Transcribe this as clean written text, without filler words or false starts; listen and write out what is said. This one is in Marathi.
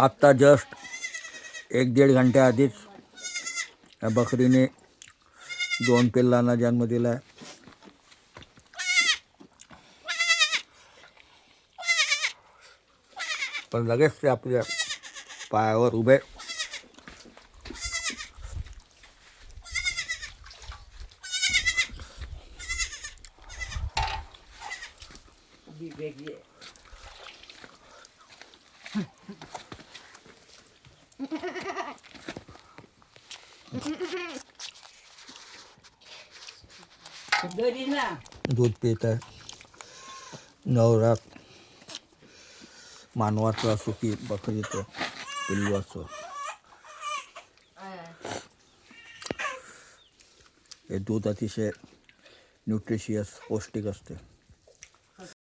आत्ता जस्ट 1-1.5 घंट्या आधीच या बकरीने 2 पिल्लांना जन्म दिला आहे. पण लगेच ते आपल्या पायावर उभे. दूध पित आहे. नवरात मानवाचं असो की बकरीचं पिल्लू असो, हे दूध अतिशय न्यूट्रिशियस पौष्टिक असते.